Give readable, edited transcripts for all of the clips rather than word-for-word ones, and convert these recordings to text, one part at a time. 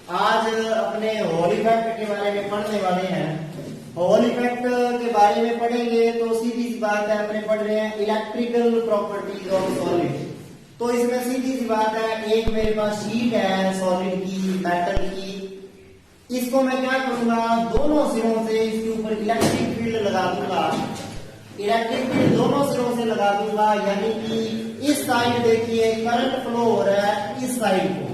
आज अपने hall effect के बारे में पढ़ने वाले हैं। हॉल इफेक्ट के बारे में पढ़ेंगे तो सीधी सी बात है, अपने पढ़ रहे हैं इलेक्ट्रिकल प्रॉपर्टीज ऑफ सॉलिड। तो इसमें सीधी सी बात है, एक मेरे पास शीट है सॉलिड की, मेटल की, इसको मैं क्या करूंगा, दोनों सिरों से इसके ऊपर इलेक्ट्रिक फील्ड लगा दूंगा। इलेक्ट्रिक फील्ड दोनों सिरों से लगा दूंगा, यानी कि इस साइड देखिए करंट फ्लो हो रहा है, इस साइड को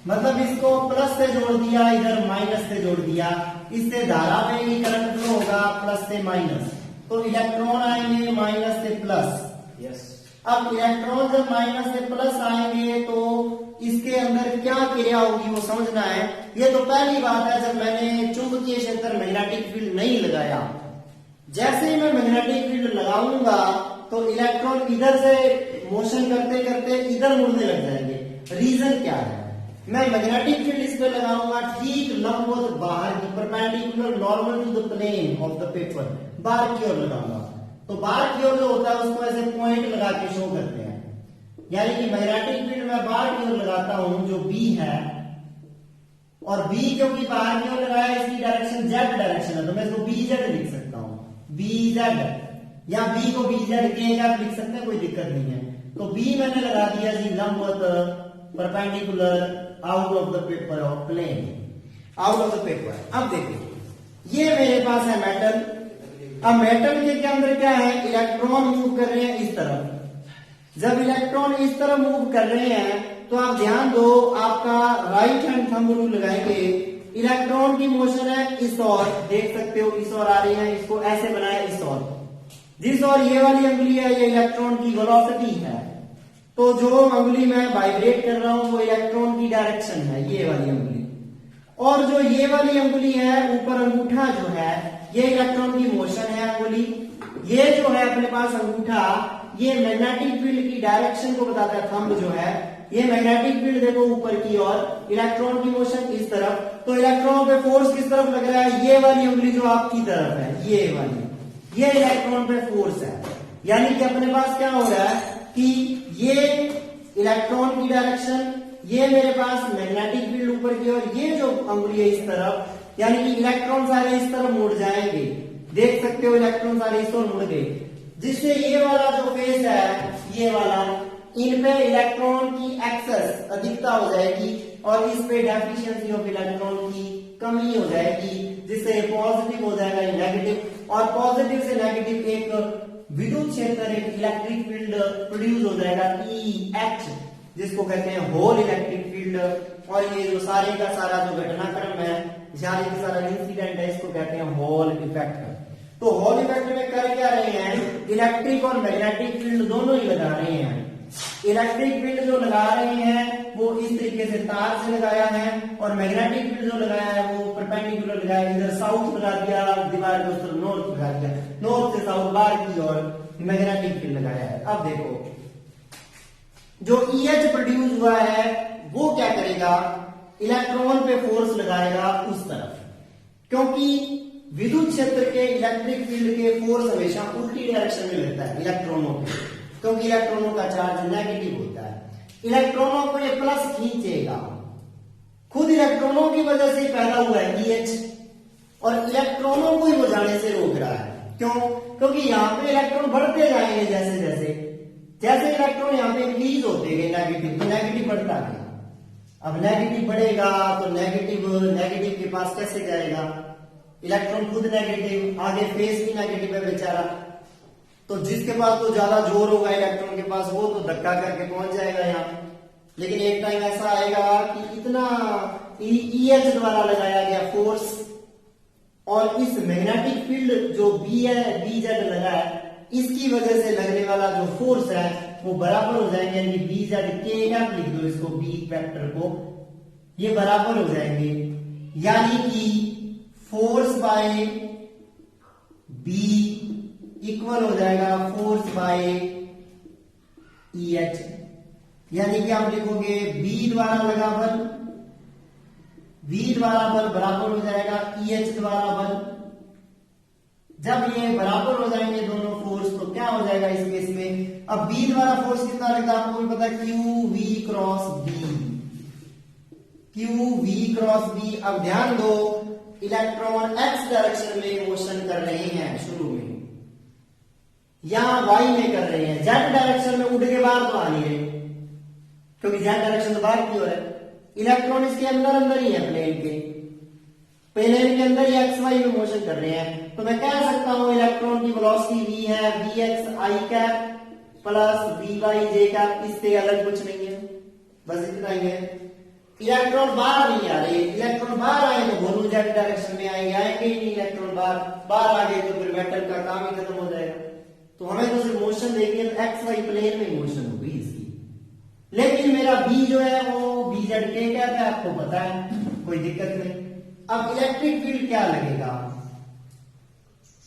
मतलब इसको प्लस से जोड़ दिया, इधर माइनस से जोड़ दिया, इससे धारा में ही करंट फ्लो होगा प्लस से माइनस, तो इलेक्ट्रॉन आएंगे माइनस से प्लस। यस। अब इलेक्ट्रॉन जब माइनस से प्लस आएंगे तो इसके अंदर क्या क्रिया होगी वो समझना है। ये तो पहली बात है, जब मैंने चुंबकीय क्षेत्र मैग्नेटिक फील्ड नहीं लगाया, जैसे ही मैं मैग्नेटिक फील्ड लगाऊंगा तो इलेक्ट्रॉन इधर से मोशन करते करते इधर मुड़ने लग जाएंगे। रीजन क्या है, मैं मैग्नेटिक फील्ड इस पे लगाऊंगा ठीक लंबवत बाहर की, perpendicular normal to the plane of the paper, बाहर की ओर लगाऊंगा। तो बाहर की ओर जो होता है उसको ऐसे पॉइंट लगा के शो करते हैं, यानी कि मैग्नेटिक फील्ड मैं बाहर की ओर लगाता हूं जो बी है, और बी क्योंकि बाहर की ओर लगाया इसकी डायरेक्शन जेड डायरेक्शन है, तो मैं इसको बी जेड लिख सकता हूं, बी जेड, या बी को बी जेड के लिख सकते हैं, कोई दिक्कत नहीं है। तो बी मैंने लगा दिया जी लंबवत, perpendicular, out of the paper of plane, out of the paper. अब देखिए ये मेरे पास है मेटल। अब मेटल के अंदर क्या है, इलेक्ट्रॉन मूव कर रहे हैं इस तरफ। जब इलेक्ट्रॉन इस तरफ मूव कर रहे हैं तो आप ध्यान दो, आपका राइट हैंड थंब रूल लगाएंगे, इलेक्ट्रॉन की मोशन है इस ओर, देख सकते हो इस ओर आ रही है, इसको ऐसे बनाया इस ओर, जिस ओर ये वाली अंगुली है ये इलेक्ट्रॉन की वेलोसिटी है, तो जो अंगुली मैं वाइब्रेट कर रहा हूं वो इलेक्ट्रॉन की डायरेक्शन है, ये वाली अंगुली। और जो ये वाली अंगुली है ऊपर अंगूठा जो है, ये इलेक्ट्रॉन की मोशन है अंगुली। ये जो है अपने पास अंगूठा, ये मैग्नेटिक फील्ड की डायरेक्शन को बताता है, थंब जो है ये मैग्नेटिक फील्ड देखो ऊपर की ओर, इलेक्ट्रॉन की मोशन इस तरफ, तो इलेक्ट्रॉन पे फोर्स किस तरफ लग रहा है, ये वाली अंगुली जो आपकी तरफ है, ये वाली, ये इलेक्ट्रॉन पे फोर्स है। यानी कि अपने पास क्या हो रहा है कि ये इलेक्ट्रॉन की डायरेक्शन, ये मेरे पास मैग्नेटिक फील्ड ऊपर की ओर, ये जो अंगुली है इस तरफ, यानी कि इलेक्ट्रॉन सारे इस तरफ मुड़ जाएंगे, देख सकते हो इलेक्ट्रॉन सारे इस ओर मुड़ गए, जिससे ये वाला जो फेस है, ये वाला, इन पे इलेक्ट्रॉन की एक्सेस अधिकता हो जाएगी और इस पे डेफिशिएंसी ऑफ इलेक्ट्रॉन की कमी हो जाएगी, जिससे पॉजिटिव हो जाएगा नेगेटिव, और पॉजिटिव से नेगेटिव एक विद्युत क्षेत्र, एक इलेक्ट्रिक फील्ड प्रोड्यूस हो जाएगा EH, जिसको कहते हैं होल इलेक्ट्रिक फील्ड। और ये जो सारे का सारा जो घटनाक्रम है, सारे का सारा इंसिडेंट है, इसको कहते हैं होल इफेक्ट। तो होल इफेक्ट में कर क्या रहे हैं, इलेक्ट्रिक और मैग्नेटिक फील्ड दोनों ही लगा रहे हैं। इलेक्ट्रिक फील्ड जो लगा रहे हैं वो इस तरीके से तार से लगाया है, और मैग्नेटिक फील्ड जो लगाया है वो परपेंडिकुलर लगाया, इधर साउथ लगा दिया दीवार के उस तरफ, नॉर्थ लगा दिया, नॉर्थ से साउथ बाहर की ओर मैग्नेटिक फील्ड लगाया है। अब देखो जो EH प्रोड्यूस हुआ है वो क्या करेगा, इलेक्ट्रॉन पे फोर्स लगाएगा उस तरफ, क्योंकि विद्युत क्षेत्र के इलेक्ट्रिक फील्ड के फोर्स हमेशा उल्टी डायरेक्शन में लगता है इलेक्ट्रॉनों पे, क्योंकि इलेक्ट्रॉनों का चार्ज नेगेटिव होता है। इलेक्ट्रॉनों को ये प्लस खींचेगा, खुद इलेक्ट्रॉनों की वजह से पैदा हुआ है EH, और इलेक्ट्रॉनों को ही वो जाने से रोक रहा है। क्यों, क्योंकि यहाँ पे इलेक्ट्रॉन बढ़ते जाएंगे, जैसे जैसे जैसे इलेक्ट्रॉन यहाँ पे इंक्रीज होते गए नेगेटिव, तो नेगेटिव बढ़ता गया। अब नेगेटिव बढ़ेगा तो नेगेटिव के पास कैसे जाएगा, इलेक्ट्रॉन खुद नेगेटिव, आगे फेस भी नेगेटिव है बेचारा, तो जिसके पास तो ज्यादा जोर होगा इलेक्ट्रॉन के पास वो तो धक्का करके पहुंच जाएगा यहाँ। लेकिन एक टाइम ऐसा आएगा कि इतना EH द्वारा लगाया गया फोर्स और इस मैग्नेटिक फील्ड जो B है, BZ लगा है, इसकी वजह से लगने वाला जो फोर्स है वो बराबर हो जाएंगे, यानी BZ के लिख दो इसको, B वेक्टर को, ये बराबर हो जाएंगे, यानी कि फोर्स बाय B इक्वल हो जाएगा फोर्स बाय EH। यानी कि आप लिखोगे B द्वारा लगा बल, V द्वारा बल बराबर हो जाएगा EH द्वारा बल। जब ये बराबर हो जाएंगे दोनों फोर्स तो क्या हो जाएगा इस केस में, अब B द्वारा फोर्स कितना लगता है आपको भी पता है, QV cross B। Q V cross B. अब ध्यान दो, इलेक्ट्रॉन एक्स डायरेक्शन में मोशन कर रहे हैं शुरू में, या वाई में कर रहे हैं, जेड डायरेक्शन में उड़ के बाहर तो आ नहीं रहे, क्योंकि जेड डायरेक्शन तो बाहर की ओर है। इलेक्ट्रॉन इसके अंदर अंदर ही है, प्लेन के अंदर ही एक्स वाई में मोशन कर रहे हैं। तो मैं कह सकता हूं इलेक्ट्रॉन की वेलोसिटी v है vx i cap plus vy j cap, इससे अलग कुछ नहीं है, बस इतना ही है। इलेक्ट्रॉन बाहर नहीं आ रहे, इलेक्ट्रॉन बाहर आए तो दोनों जेड डायरेक्शन में आएंगे, आएंगे ही नहीं इलेक्ट्रॉन बाहर आ गए तो फिर मेटल का काम ही खत्म हो जाएगा। तो हमें तो सिर्फ मोशन देखिए तो एक्स वाई प्लेन में मोशन होगी इसकी, लेकिन मेरा बी जो है वो बी जेड के क्या है आपको पता है, कोई दिक्कत नहीं। अब इलेक्ट्रिक फील्ड क्या लगेगा,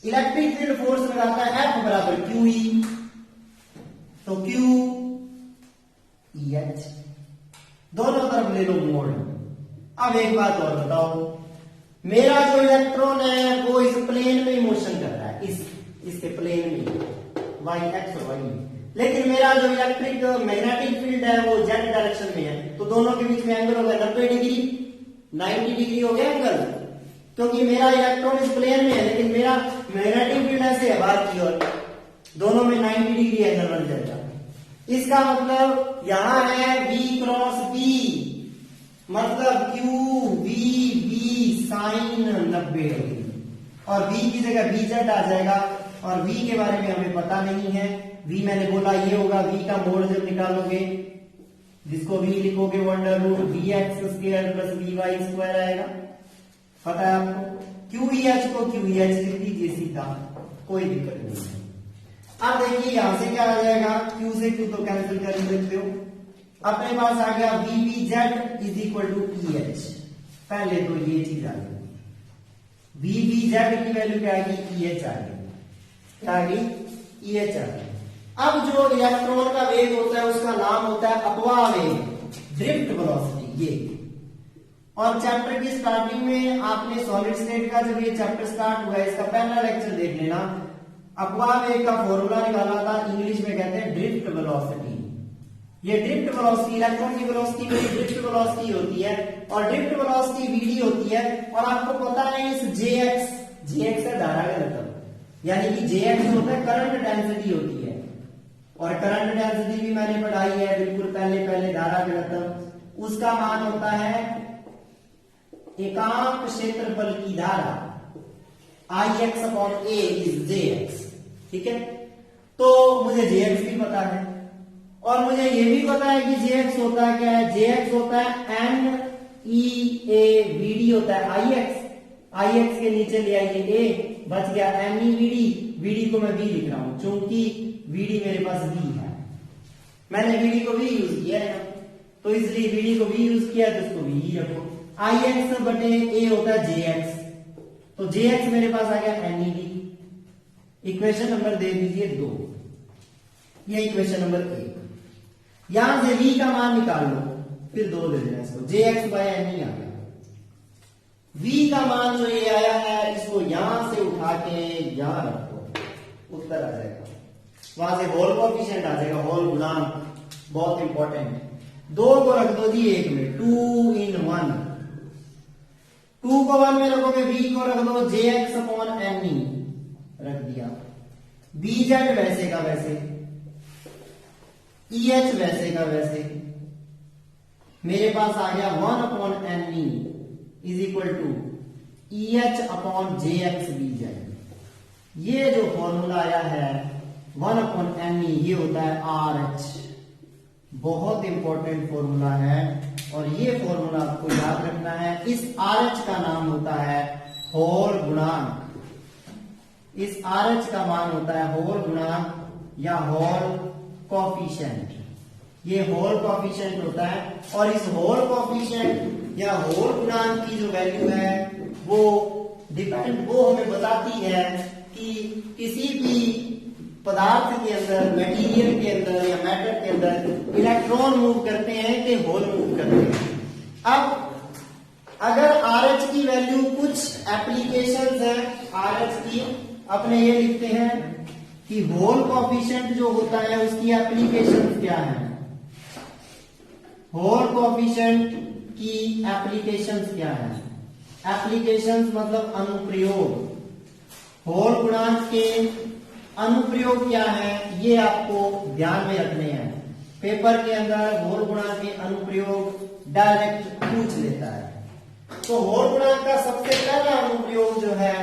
इलेक्ट्रिक फील्ड फोर्स लगाता है F बराबर क्यू ई, तो क्यू ई एच, दोनों तरफ ले लो मोड। अब एक बात और बताओ, मेरा जो इलेक्ट्रॉन है वो इस प्लेन में मोशन कर रहा है, इसके प्लेन में वाई एक्स और वाई में, लेकिन मेरा जो इलेक्ट्रिक मैग्नेटिक फील्ड है वो जेड डायरेक्शन में है, तो दोनों के बीच में एंगल होगा 90 डिग्री, 90 डिग्री हो गया एंगल, क्योंकि मेरा इलेक्ट्रॉन इस प्लेन में है लेकिन मेरा मैग्नेटिक फील्ड ऐसे है बाहर की ओर, दोनों में 90 डिग्री एंगल बन जाएगा। इसका मतलब यहां है v क्रॉस b, मतलब क्यू वी बी साइन 90 डिग्री, और v की जगह b जेड आ जाएगा, और v के बारे में हमें पता नहीं है। v मैंने बोला ये होगा, v का मोड जब निकालोगे जिसको v लिखोगे under root V X square plus V Y square आएगा, पता है आपको। क्यू ई एच को क्यू ई एच लिख दीजिए सीधा, कोई दिक्कत नहीं है। अब देखिए यहां से क्या आ जाएगा, क्यू से क्यू तो कैंसिल कर सकते हो, अपने पास आ गया V B Z is equal to E H. पहले तो ये चीज आ गई, वी बी जेड की वैल्यू क्या आएगी, ई एच आ गई, क्या आ गई, ई एच आ गई। अब जो इलेक्ट्रॉन का वेग होता है उसका नाम होता है अपवाह वेग, ड्रिफ्ट वेलोसिटी ये। और चैप्टर की स्टार्टिंग में आपने सॉलिड स्टेट का जब ये चैप्टर स्टार्ट हुआ है इसका पहला लेक्चर देख लेना, अपवाह वेग का फॉर्मूला निकाला था, इंग्लिश में कहते हैं ड्रिफ्ट वेलोसिटी। ये ड्रिफ्ट वेलोसिटी, इलेक्ट्रॉन की वेलोसिटी में ड्रिफ्ट वेलोसिटी होती है, और ड्रिफ्ट वेलोसिटी वीडी होती है। और आपको पता है इस जेएक्स है धारा घनत्व, यानी कि जेएक्स होता है करंट डेंसिटी होती है, और करंट डेंसिटी भी मैंने पढ़ाई है बिल्कुल पहले धारा घनत्व, उसका मान होता है एकांक क्षेत्रफल की धारा Ix upon A is Jx, ठीक है। तो मुझे Jx भी पता है, और मुझे ये भी पता है कि Jx होता है क्या है, Jx होता है NEAVD होता है Ix के नीचे ले आइए A, बच गया NEVD को मैं V लिख रहा हूं क्योंकि VD मेरे पास V है, मैंने VD को V यूज किया है तो इसलिए VD को V यूज किया तो इसको V ही रखो। Ix बटे A होता है Jx, तो Jx मेरे पास आ गया NED। इक्वेशन नंबर दे दीजिए 2, ये इक्वेशन नंबर 1। यहां से V का मान निकाल लो, फिर 2 दे देना इसको, Jx बाय NE आ गया। V का मान जो ये आया है इसको यहां से उठा के यहां रखो, उत्तर आ जाएगा, वहां से होल कोएफिशिएंट आ जाएगा, होल गुणांक, बहुत इंपॉर्टेंट। 2 को रख दो जी 1 में, 2 in 1, 2 को 1 में रखोगे, V को रख दो Jx अपॉन NE रख दिया, Bz वैसे का वैसे, EH वैसे का वैसे, मेरे पास आ गया 1 upon NE is equal to EH upon JX Bz। ये जो फॉर्मूला आया है 1 अपॉन NE ये होता है RH, बहुत इंपॉर्टेंट फॉर्मूला है, और ये फॉर्मूला आपको याद रखना है। इस RH का नाम होता है होल गुणांक, इस RH का मान होता है होल गुणांक या होल कोएफिशिएंट, ये होल कोएफिशिएंट होता है। और इस होल कोएफिशिएंट या होल गुणांक की जो वैल्यू है वो हमें बताती है कि किसी भी पदार्थ के अंदर, मटेरियल के अंदर या मैटर के अंदर इलेक्ट्रॉन मूव करते हैं कि होल मूव करते हैं। अब अगर RH की वैल्यू, कुछ एप्लीकेशंस है RH की, अपने ये लिखते हैं कि होल कोएफिशिएंट जो होता है उसकी एप्लीकेशन क्या है। होल कोएफिशिएंट की एप्लीकेशंस क्या है। एप्लीकेशंस मतलब अनुप्रयोग। होल गुणांक के अनुप्रयोग क्या है ये आपको ध्यान में रखने हैं। पेपर के अंदर होल गुणांक के अनुप्रयोग डायरेक्ट पूछ लेता है। तो होल गुणांक का सबसे पहला अनुप्रयोग जो है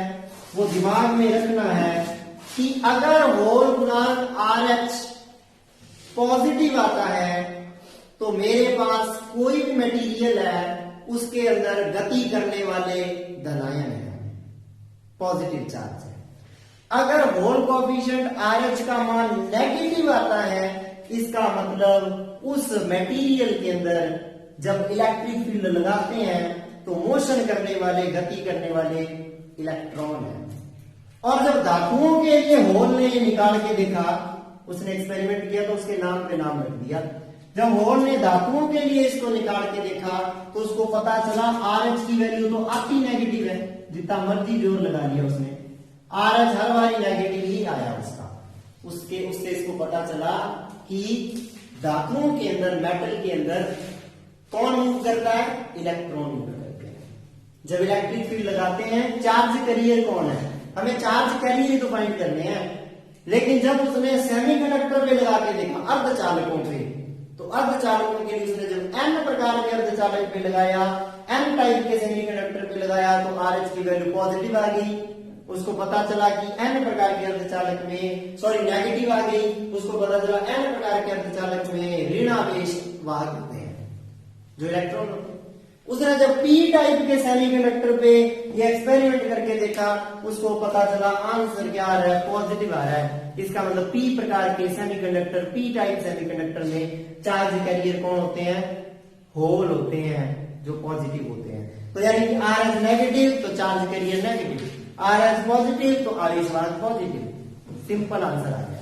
वो दिमाग में रखना है कि अगर होल गुणांक RH पॉजिटिव आता है तो मेरे पास कोई भी मटेरियल है उसके अंदर गति करने वाले धनायन है, पॉजिटिव चार्ज है। अगर होल कोएफिशिएंट RH का मान नेगेटिव आता है इसका मतलब उस मटेरियल के अंदर जब इलेक्ट्रिक फील्ड लगाते हैं तो मोशन करने वाले, गति करने वाले इलेक्ट्रॉन है। और जब धातुओं के लिए होल ने निकाल के देखा, उसने एक्सपेरिमेंट किया तो उसके नाम पे नाम रख दिया। जब होल ने धातुओं के लिए इसको निकाल के देखा तो उसको पता चला RH की वैल्यू तो आती नेगेटिव है, जितना मर्जी जोर लगा लिया उसने, RH हर बारी नेगेटिव ही आया उसका। उससे इसको पता चला कि धातुओं के अंदर, मेटल के अंदर कौन मूव करता है, इलेक्ट्रॉन मूव करते हैं। जब इलेक्ट्रिक फील्ड लगाते हैं चार्ज कैरियर कौन है, हमें चार्ज कैरियर तो फाइंड करने हैं। लेकिन जब उसने सेमीकंडक्टर पे लगा के देखा, अर्धचालकों पे, तो अर्धचालकों के लिए उसने जब n प्रकार के अर्धचालक पे लगाया, n टाइप के सेमीकंडक्टर पे लगाया तो RH की वैल्यू पॉजिटिव आ गई। उसको पता चला कि n प्रकार के अर्धचालक में नेगेटिव आ गई। उसको पता चला n प्रकार के अर्धचालक में ऋणावेश वाहक होते हैं, जो इलेक्ट्रॉन होते हैं। उसने जब p टाइप के सेमीकंडक्टर पे ये एक्सपेरिमेंट करके देखा, उसको पता चला आंसर क्या आ रहा है, पॉजिटिव आ रहा है। इसका मतलब p प्रकार के सेमीकंडक्टर, p टाइप सेमीकंडक्टर में चार्ज कैरियर कौन होते हैं, होल होते हैं, जो पॉजिटिव होते हैं। तो यानी कि RH नेगेटिव तो charge carrier negative, RH positive तो आवेशवाहक पॉजिटिव। सिंपल आंसर आ गया।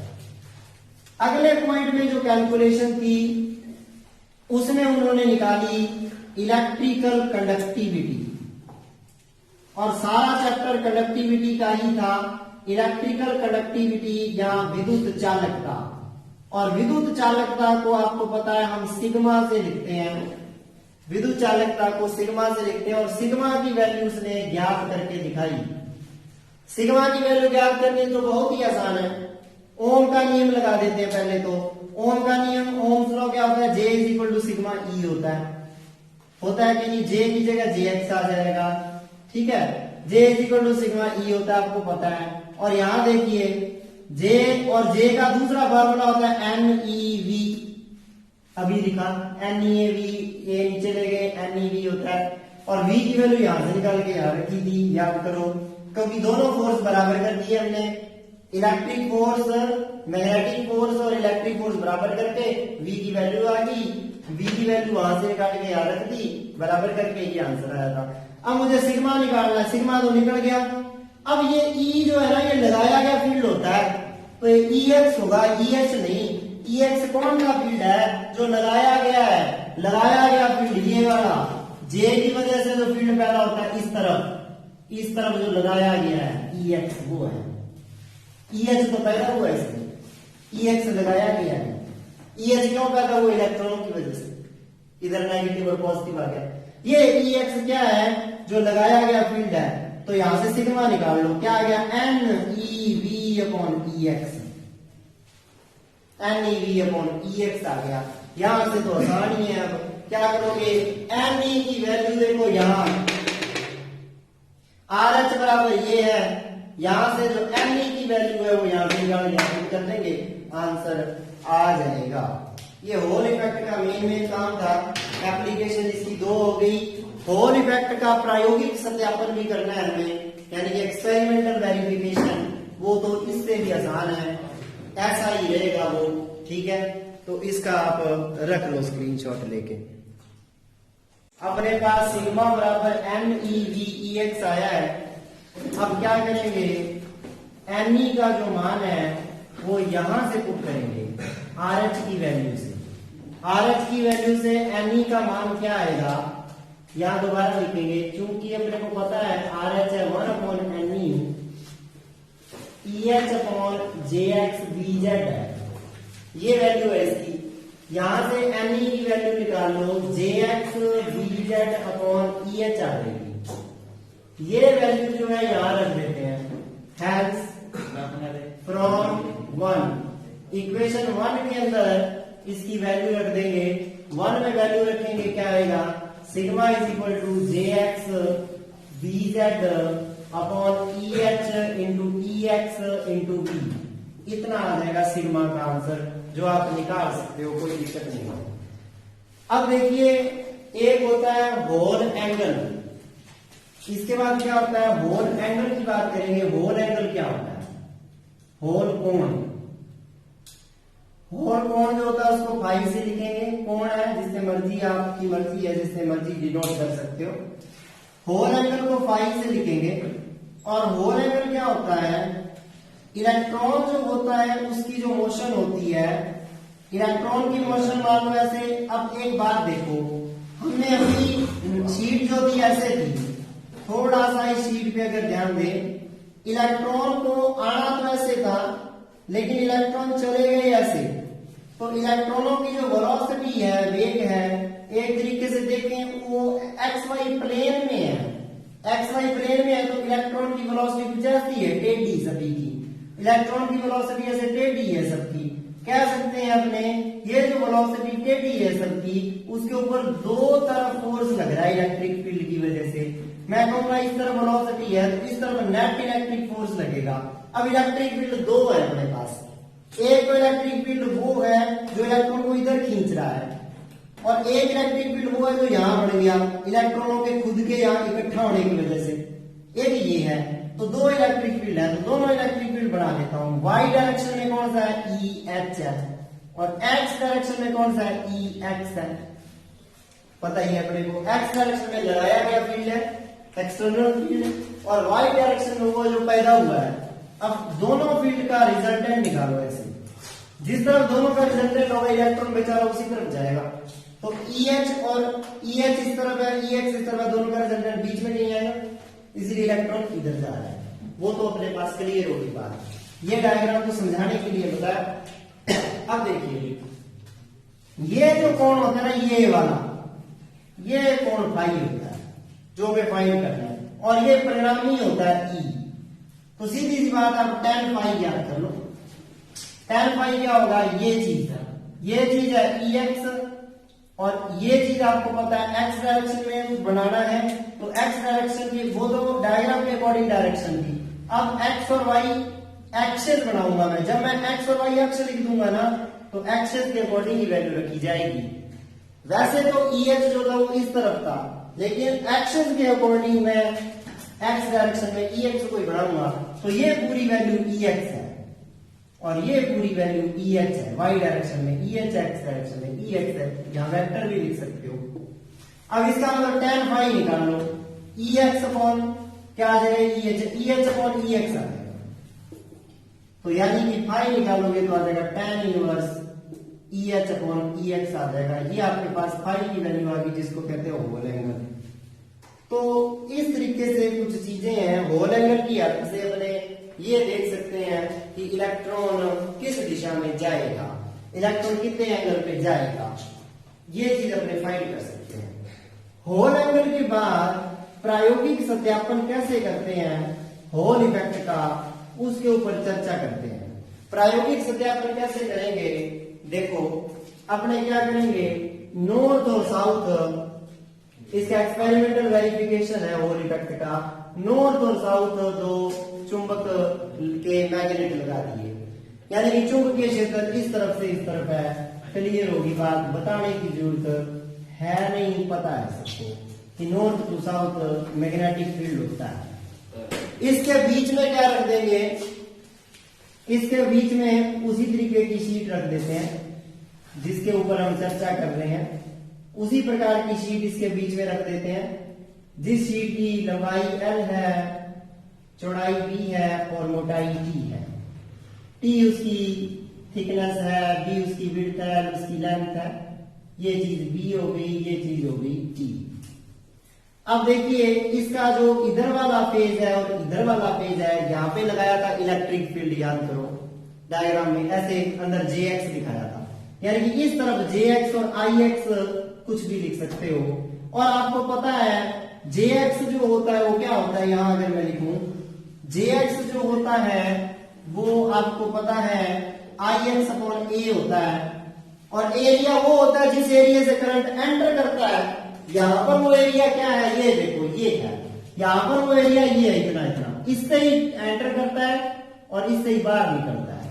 अगले पॉइंट में जो कैलकुलेशन थी उसमें उन्होंने निकाली इलेक्ट्रिकल कंडक्टिविटी, और सारा चैप्टर कंडक्टिविटी का ही था। इलेक्ट्रिकल कंडक्टिविटी या विद्युत चालकता, और विद्युत चालकता को आपको पता है हम सिग्मा से लिखते हैं। विद्युत चालकता को सिग्मा से लिखते हैं, और सिग्मा की वैल्यू उसने ज्ञात करके दिखाई। सिग्मा की वैल्यू ज्ञात करनी तो बहुत ही आसान है। ओम का नियम लगा देते हैं पहले तो। ओम का नियम, ओम्स लॉ क्या होता है, J equal to sigma E होता है कि नहीं, J की जगह JX आ जाएगा, ठीक है। J equal to sigma E होता है, आपको पता है। और यहां देखिए J और J का दूसरा फॉर्मूला होता है NeV, अभी लिखा NeV, ये नीचे ले गए, NeV होता है। और V की वैल्यू यहां से निकाल के यहां रखी थी, याद करो, क्योंकि दोनों फोर्स बराबर कर दिए हमने। इलेक्ट्रिक फोर्स, मैग्नेटिक फोर्स और इलेक्ट्रिक फोर्स बराबर करके V की वैल्यू आ गई। V की वैल्यू वहां से निकाल के यहां रख दी, बराबर करके ये आंसर आया था। अब मुझे सिग्मा निकालना है, सिग्मा तो निकल गया। अब ये E जो है ना, ये लगाया गया फील्ड होता है, तो ये EX होगा, EH नहीं। EX कौन सा फील्ड है, जो लगाया गया है, लगाया गया फील्ड ये वाला। J की वजह से जो फील्ड पैदा होता है इस तरफ जो लगाया गया है EX वो है। EH तो पैदा हुआ है इसमें, EX लगाया गया है। EH क्यों पैदा हुआ, इलेक्ट्रॉनों की वजह से, इधर नेगेटिव और पॉजिटिव आ गया। ये EX क्या है, जो लगाया गया फील्ड है। तो यहां से सिग्मा निकाल लो, क्या आ गया, NeV upon EX, NeV upon EX आ गया। यहां से तो आसान ही है। अब क्या करोगे, Ne की वैल्यू देखो, यहां RH बराबर ये है, यहां से जो Ne की वैल्यू है वो यहां से निकाल कर देंगे, आंसर आ जाएगा। ये होल इफेक्ट का मेन काम था। एप्लीकेशन इसकी 2 हो गई। होल इफेक्ट का प्रायोगिक सत्यापन भी करना है हमें, यानी कि एक्सपेरिमेंटल वेरिफिकेशन, वो तो इससे भी आसान है, ऐसा ही रहेगा वो, ठीक है। तो इसका आप रख लो स्क्रीनशॉट लेके। अपने पास सिग्मा बराबर NeVEX आया है। अब क्या करेंगे, Ne का जो मान है वो यहां से पुट करेंगे RH की वैल्यू से। RH की वैल्यू से Ne का मान क्या आएगा, यहां दोबारा लिखेंगे, क्योंकि अपने को पता है RH है 1 upon Ne, EH upon JX VZ है, ये वैल्यू है इसकी। यहां से Ne की वैल्यू निकाल लो, JX VZ Z upon E H आ जाएगी। ये वैल्यू जो है यहां रख देते हैं। हेंस फ्रॉम 1 इक्वेशन 1 के अंदर इसकी वैल्यू रख देंगे। 1 में वैल्यू रखेंगे क्या आएगा, sigma is equal to J X B Z upon E H into E X into B. इतना आ जाएगा सिग्मा का आंसर, जो आप निकाल सकते हो, कोई दिक्कत नहीं है। अब देखिए, एक होता है होल एंगल, इसके बाद क्या होता है, होल एंगल की बात करेंगे। होल एंगल क्या होता है, होल कोण। होल कोण जो होता है उसको फाई से लिखेंगे। कोण है जिससे मर्जी, आपकी मर्जी है, जिससे मर्जी डिनोट कर सकते हो। होल एंगल को फाई से लिखेंगे। और होल एंगल क्या होता है, इलेक्ट्रॉन जो होता है उसकी जो मोशन होती है, इलेक्ट्रॉन की मोशन मान लो ऐसे। अब एक बात देखो, हमने अपनी शीट जो थी ऐसे थी, थोड़ा सा इस शीट पे अगर ध्यान दें, इलेक्ट्रॉन को आना तो ऐसे था, लेकिन इलेक्ट्रॉन चले गए ऐसे। तो इलेक्ट्रॉनों की जो वेलोसिटी है, वेग है, एक तरीके से देखें वो एक्स वाई प्लेन में है। एक्स वाई प्लेन में है तो इलेक्ट्रॉन की वेलोसिटी कुछ ऐसी है, टेढ़ी सभी की। इलेक्ट्रॉन की वेलोसिटी ऐसे टेढ़ी है सबकी। कह सकते हैं अपने, ये जो वेलोसिटी टेढ़ी है सबकी, उसके ऊपर दो तरफ फोर्स लग रहा है इलेक्ट्रिक फील्ड की वजह से। मैं कहूंगा इस तरफ वेलोसिटी है तो इस तरफ नेट इलेक्ट्रिक फोर्स लगेगा। अब इलेक्ट्रिक फील्ड दो है अपने पास। एक तो इलेक्ट्रिक फील्ड वो है जो इलेक्ट्रॉन को इधर खींच रहा है, और एक इलेक्ट्रिक फील्ड वो है जो यहां बढ़ गया इलेक्ट्रॉनों के खुद के यहां इकट्ठा होने की वजह से। एक ये है, तो दो इलेक्ट्रिक फील्ड है, तो दोनों इलेक्ट्रिक फील्ड बना देता हूं। वाई डायरेक्शन में कौन सा है, ई एच है, और एक्स डायरेक्शन में कौन सा है, ई एक्स है। पता ही है अपने को, एक्स डायरेक्शन में लगाया गया फील्ड है, एक्सटर्नल फील्ड है, और वाई डायरेक्शन में वो जो पैदा हुआ है। अब दोनों फील्ड का रिजल्टेंट निकालो ऐसे, जिस तरफ दोनों का रिजल्टेंट होगा इलेक्ट्रॉन बेचारा उसी तरफ जाएगा। तो ई एच और ई एच इस तरफ है, ई एक्स इस तरफ है, दोनों का रिजल्टेंट बीच में नहीं आएगा, इसलिए इलेक्ट्रॉन इधर जा रहा है। वो तो अपने पास क्लियर होगी बात। ये डायग्राम को समझाने के लिए बताया। अब देखिए, ये जो कोण होता है ना, ये वाला, ये कोण फाई होता है जो हमें फाइंड करना है, और ये परिणामी होता है ई। तो सीधी सी बात, आप tan फाई याद कर लो। tan फाई क्या होगा, ये चीज है, ये चीज है ई एक्स, और ये चीज आपको पता है एक्स डायरेक्शन में कुछ बनाना है, तो एक्स डायरेक्शन की वो तो डायग्राम के अकॉर्डिंग डायरेक्शन थी। अब एक्स और वाई एक्सेस बनाऊंगा मैं। जब मैं एक्स और वाई अक्ष लिख दूंगा ना, तो एक्सेस के अकॉर्डिंग ही वैल्यू रखी जाएगी। वैसे तो ई एच जो था वो इस तरफ था, लेकिन एक्सेस के अकॉर्डिंग मैं एक्स डायरेक्शन में ई एक्स को ही बढ़ाऊंगा, तो ये पूरी वैल्यू ई एक्स है और ये पूरी वैल्यू ई एच है। वाई डायरेक्शन में ई एच, एक्स डायरेक्शन में ई एक्स है। यहां वेक्टर भी लिख सकते हो। अब इसका मतलब tan फाई निकाल लो, ई एक्स अपॉन क्या आ जाएगा, ई एच अपॉन ई एक्स आ जाएगा। तो यानी कि फाई निकालोगे तो आ जाएगा tan inverse E H upon E X आ जाएगा। ये आपके पास फाई की वैल्यू आ गई, जिसको कहते हो होल एंगल। तो इस तरीके से कुछ चीजें हैं, होल एंगल की हेल्प से अपने ये देख सकते हैं कि इलेक्ट्रॉन किस दिशा में जाएगा, इलेक्ट्रॉन कितने एंगल पे जाएगा, ये चीज अपने फाइंड कर सकते हैं। होल एंगल के बाद प्रायोगिक सत्यापन कैसे करते हैं होल इफेक्ट का, उसके ऊपर चर्चा करते हैं। प्रायोगिक सत्यापन कैसे करेंगे, देखो अपने क्या करेंगे, नॉर्थ और साउथ, इसका एक्सपेरिमेंटल वेरिफिकेशन है होल इफेक्ट का। नॉर्थ और साउथ दो चुंबक के मैग्नेट लगा दिए, यानी कि चुंबकीय क्षेत्र इस तरफ से इस तरफ है। क्लियर होगी बात, बताने की जरूरत है नहीं, पता है सबको कि north to south magnetic field होता है। इसके बीच में क्या रख देंगे, इसके बीच में उसी तरीके की शीट रख देते हैं जिसके ऊपर हम चर्चा कर रहे हैं। उसी प्रकार की शीट इसके बीच में रख देते हैं, जिस शीट की लंबाई L है, चौड़ाई B है और मोटाई T है। T उसकी थिकनेस है, B उसकी विड्थ है, L उसकी लेंथ है। ये चीज B हो गई, ये चीज हो गई T। अब देखिए इसका जो इधर वाला पेज है और इधर वाला पेज है, यहाँ पे लगाया था इलेक्ट्रिक फील्ड, याद करो डायग्राम में ऐसे अंदर JX दिखाया था, यानी कि इस तरफ JX और IX कुछ भी लिख सकते हो। और आपको पता है Jx जो होता है वो क्या होता है, यहां अगर मैं लिखूं Jx जो होता है वो आपको पता है Ix अपॉन A होता है, और एरिया वो होता है जिस एरिया से करंट एंटर करता है। यहां पर वो एरिया क्या है, ये देखो ये है, यहां पर वो एरिया ये है, इतना इतना, इससे ही एंटर करता है और इससे ही बाहर निकलता है।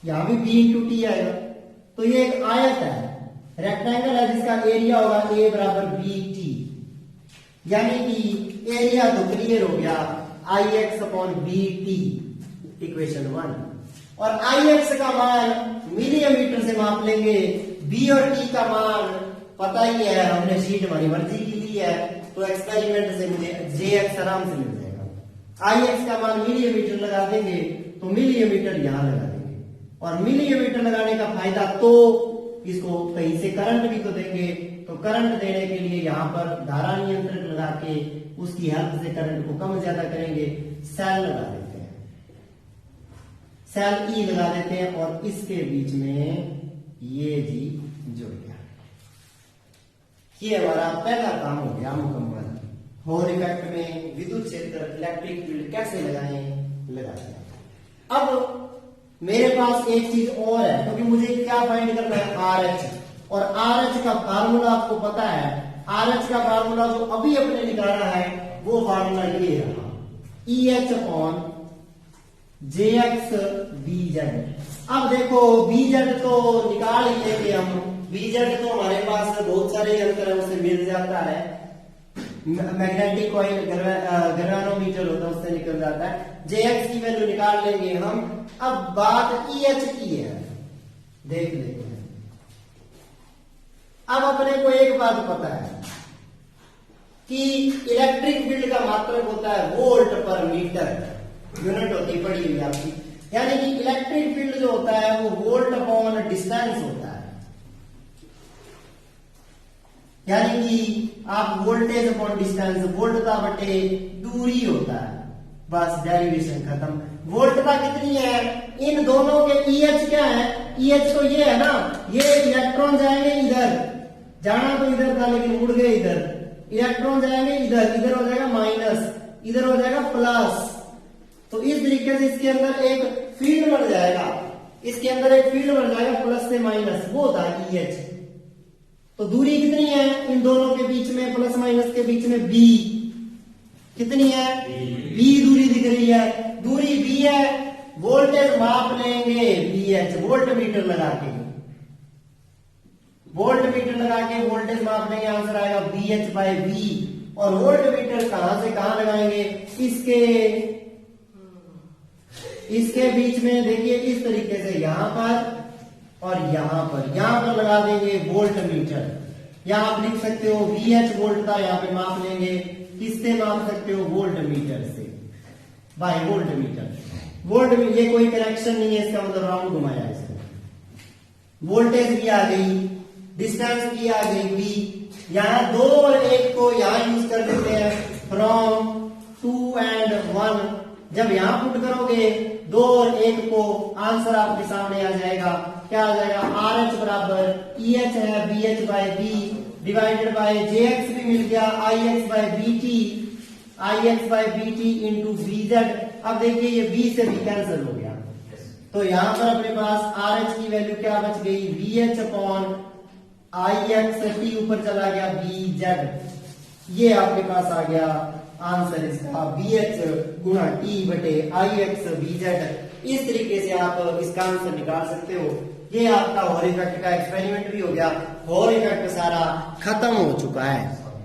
यहां भी B इंटू टी आएगा। तो ये एक आयत है, रेक्टेंगल है, जिसका एरिया होगा A बराबर बी टी, यानी कि एरिया तो क्लियर हो गया Ix upon B T, equation 1। और Ix का मान मिलीमीटर से माप लेंगे, B और T का मान पता ही है, हमने शीट हमारी मर्जी की ली है, तो एक्सपेरिमेंट से मुझे Jx आराम से मिल जाएगा। Ix का मान मिलीमीटर लगा देंगे तो मिलीमीटर यहां लगा देंगे, और मिलीमीटर लगाने का फायदा, तो इसको कहीं से करंट भी तो देंगे, तो करंट देने के लिए यहां पर धारा नियंत्रक लगा के उसकी हेल्प से करंट को कम ज्यादा करेंगे, सेल लगा देते हैं, सेल ई लगा देते हैं, और इसके बीच में ये जी जुड़ गया। ये हमारा पहला काम हो गया मुकम्मल। होल इफेक्ट में विद्युत क्षेत्र इलेक्ट्रिक फील्ड कैसे लगाएं, लगा दिया। अब मेरे पास एक चीज और है, क्योंकि मुझे क्या फाइंड करना है, RH, और RH का फार्मूला आपको पता है। RH का फार्मूला जो अभी अपने निकाला है वो फार्मूला ये रहा, EH अपॉन JX BZ। अब देखो BZ तो निकाल ही लेंगे हम, BZ तो हमारे पास बहुत सारे यंत्र है उससे मिल जाता है, मैग्नेटिक कॉइल गैल्वेनोमीटर होता है उससे निकल जाता है। JX की वैल्यू निकाल लेंगे हम। अब बात EH की है, देख लेते हैं। अब अपने को एक बात पता है कि इलेक्ट्रिक फील्ड का मात्रक होता है वोल्ट पर मीटर, यूनिट होती पड़ी हुई आपकी, यानी कि इलेक्ट्रिक फील्ड जो होता है वो वोल्ट अपॉन डिस्टेंस होता है, यानी कि आप वोल्टेज अपॉन डिस्टेंस, वोल्टता बटे दूरी होता है, बस डेरिवेशन खत्म। वोल्टता कितनी है, इन दोनों के EH क्या है, EH तो ये है ना, ये इलेक्ट्रॉन जाएंगे इधर, जाना तो इधर था लेकिन उड़ गए इधर, इलेक्ट्रॉन जाएंगे इधर, इधर हो जाएगा माइनस, इधर हो जाएगा प्लस, तो इस तरीके से इसके अंदर एक फील्ड बन जाएगा, इसके अंदर एक फील्ड बन जाएगा प्लस से माइनस, वो था EH। तो दूरी कितनी है इन दोनों के बीच में, प्लस माइनस के बीच में, B कितनी है, B दूरी दिख रही है, दूरी B है, वोल्टेज माप लेंगे VH, वोल्ट मीटर लगा के, वोल्ट मीटर लगा के वोल्टेज माप लेंगे, आंसर आएगा VH बाय V। और वोल्ट मीटर कहां से कहां लगाएंगे, इसके बीच में देखिए, इस तरीके से यहां पर और यहां पर लगा देंगे वोल्ट मीटर। यहां आप लिख सकते हो VH वोल्ट था, यहां पे माप लेंगे, किससे माप सकते हो, वोल्ट मीटर से, बाय वोल्ट मीटर। वोल्ट में ये कोई कनेक्शन नहीं है, इसका मतलब राउंड घुमाया इसको। वोल्टेज भी आ गई, डिस्टेंस भी आ गई V, यहां 2 और 1 को यहां यूज कर देते हैं, फ्रॉम 2 एंड 1। जब यहां पुट करोगे 2 और 1 को, आंसर आपके सामने आ जाएगा, क्या आ जाएगा, RH बराबर EH है BH by B divided by JX भी मिल गया, IX by BT into BZ। अब देखिए ये B से भी कैंसिल हो गया, तो यहां पर अपने पास RH की वैल्यू क्या बच गई, VH अपॉन IX, T ऊपर चला गया BZ। ये आपके पास आ गया आंसर इसका, BH गुणा T बटे IX BZ। इस तरीके से आप इसका आंसर निकाल सकते हो। ये आपका हॉल इफेक्ट का एक्सपेरिमेंट भी हो गया, हॉल इफेक्ट सारा खत्म हो चुका है।